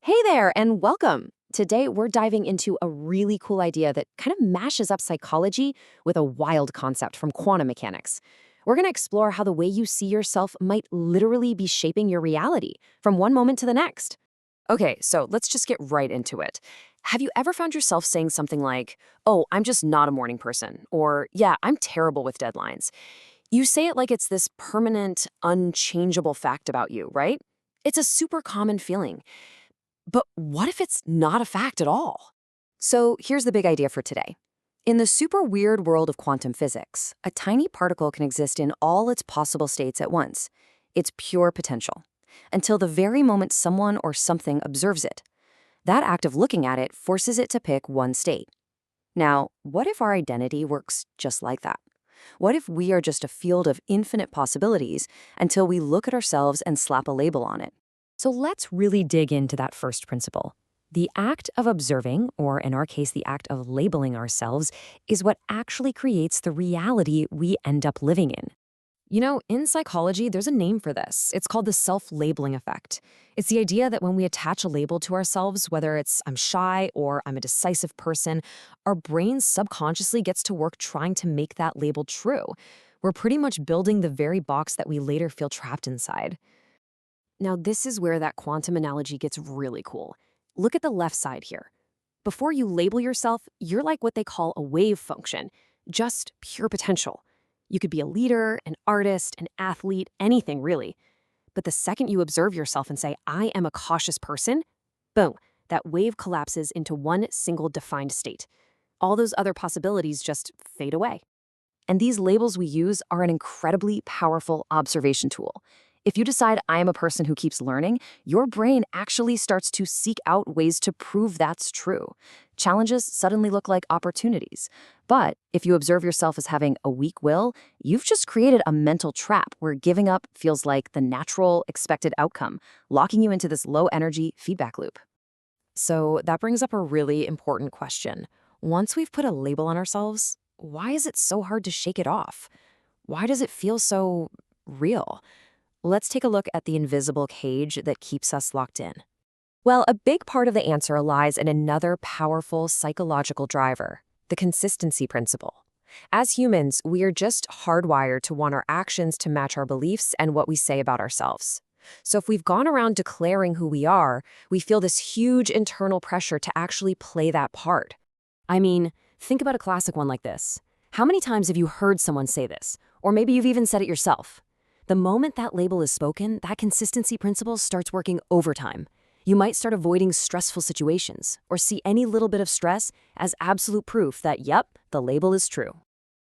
Hey there, and welcome. Today, we're diving into a really cool idea that kind of mashes up psychology with a wild concept from quantum mechanics. We're going to explore how the way you see yourself might literally be shaping your reality from one moment to the next. Okay, so let's just get right into it. Have you ever found yourself saying something like, "Oh, I'm just not a morning person," or, "Yeah, I'm terrible with deadlines"? You say it like it's this permanent, unchangeable fact about you, right? It's a super common feeling. But what if it's not a fact at all? So here's the big idea for today. In the super weird world of quantum physics, a tiny particle can exist in all its possible states at once. It's pure potential, until the very moment someone or something observes it. That act of looking at it forces it to pick one state. Now, what if our identity works just like that? What if we are just a field of infinite possibilities until we look at ourselves and slap a label on it? So let's really dig into that first principle. The act of observing, or in our case, the act of labeling ourselves, is what actually creates the reality we end up living in. In psychology, there's a name for this. It's called the self-labeling effect. It's the idea that when we attach a label to ourselves, whether it's I'm shy or I'm a decisive person, our brain subconsciously gets to work trying to make that label true. We're pretty much building the very box that we later feel trapped inside. Now, this is where that quantum analogy gets really cool. Look at the left side here. Before you label yourself, you're like what they call a wave function, just pure potential. You could be a leader, an artist, an athlete, anything really. But the second you observe yourself and say, "I am a cautious person," boom, that wave collapses into one single defined state. All those other possibilities just fade away. And these labels we use are an incredibly powerful observation tool. If you decide I am a person who keeps learning, your brain actually starts to seek out ways to prove that's true. Challenges suddenly look like opportunities. But if you observe yourself as having a weak will, you've just created a mental trap where giving up feels like the natural, expected outcome, locking you into this low-energy feedback loop. So that brings up a really important question. Once we've put a label on ourselves, why is it so hard to shake it off? Why does it feel so real? Let's take a look at the invisible cage that keeps us locked in. Well, a big part of the answer lies in another powerful psychological driver, the consistency principle. As humans, we are just hardwired to want our actions to match our beliefs and what we say about ourselves. So if we've gone around declaring who we are, we feel this huge internal pressure to actually play that part. I mean, think about a classic one like this. How many times have you heard someone say this? Or maybe you've even said it yourself. The moment that label is spoken, that consistency principle starts working overtime. You might start avoiding stressful situations or see any little bit of stress as absolute proof that, yep, the label is true.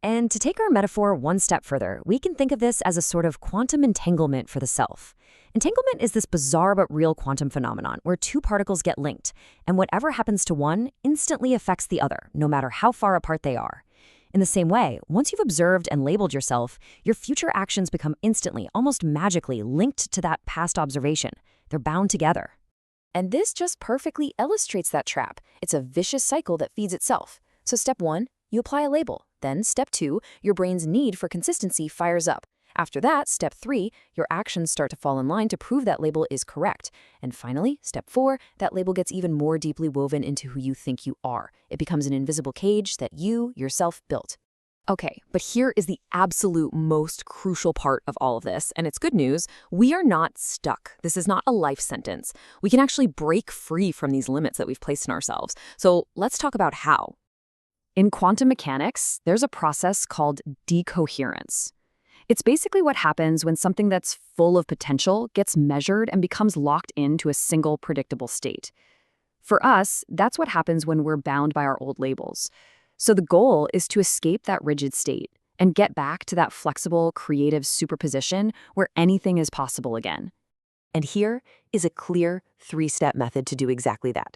And to take our metaphor one step further, we can think of this as a sort of quantum entanglement for the self. Entanglement is this bizarre but real quantum phenomenon where two particles get linked, and whatever happens to one instantly affects the other, no matter how far apart they are. In the same way, once you've observed and labeled yourself, your future actions become instantly, almost magically, linked to that past observation. They're bound together. And this just perfectly illustrates that trap. It's a vicious cycle that feeds itself. So step 1, you apply a label. Then step 2, your brain's need for consistency fires up. After that, step 3, your actions start to fall in line to prove that label is correct. And finally, step 4, that label gets even more deeply woven into who you think you are. It becomes an invisible cage that you, yourself, built. Okay, but here is the absolute most crucial part of all of this, and it's good news. We are not stuck. This is not a life sentence. We can actually break free from these limits that we've placed in ourselves. So let's talk about how. In quantum mechanics, there's a process called decoherence. It's basically what happens when something that's full of potential gets measured and becomes locked into a single predictable state. For us, that's what happens when we're bound by our old labels. So the goal is to escape that rigid state and get back to that flexible, creative superposition where anything is possible again. And here is a clear 3-step method to do exactly that.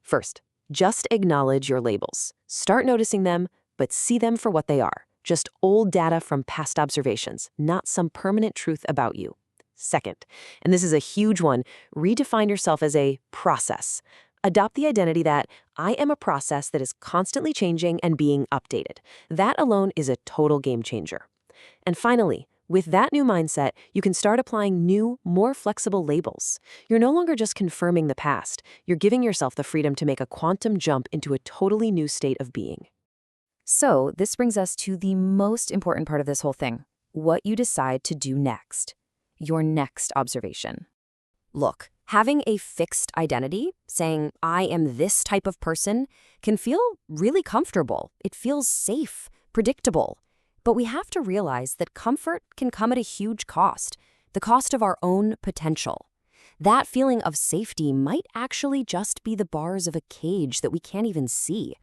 First, just acknowledge your labels. Start noticing them, but see them for what they are. Just old data from past observations, not some permanent truth about you. Second, and this is a huge one, redefine yourself as a process. Adopt the identity that I am a process that is constantly changing and being updated. That alone is a total game changer. And finally, With that new mindset, you can start applying new, more flexible labels. You're no longer just confirming the past, you're giving yourself the freedom to make a quantum jump into a totally new state of being. So, this brings us to the most important part of this whole thing: what you decide to do next. Your next observation. Look, having a fixed identity, saying, I am this type of person, can feel really comfortable. It feels safe, predictable. But we have to realize that comfort can come at a huge cost, the cost of our own potential. That feeling of safety might actually just be the bars of a cage that we can't even see.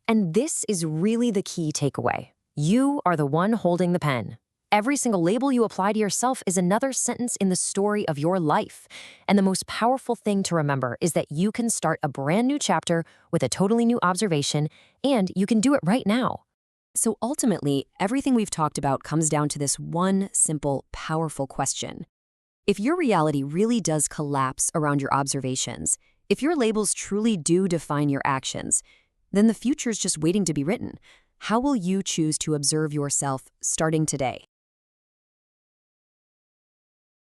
And this is really the key takeaway. You are the one holding the pen. Every single label you apply to yourself is another sentence in the story of your life. And the most powerful thing to remember is that you can start a brand new chapter with a totally new observation, and you can do it right now. So ultimately, everything we've talked about comes down to this one simple, powerful question. If your reality really does collapse around your observations, if your labels truly do define your actions, then the future's just waiting to be written. How will you choose to observe yourself starting today?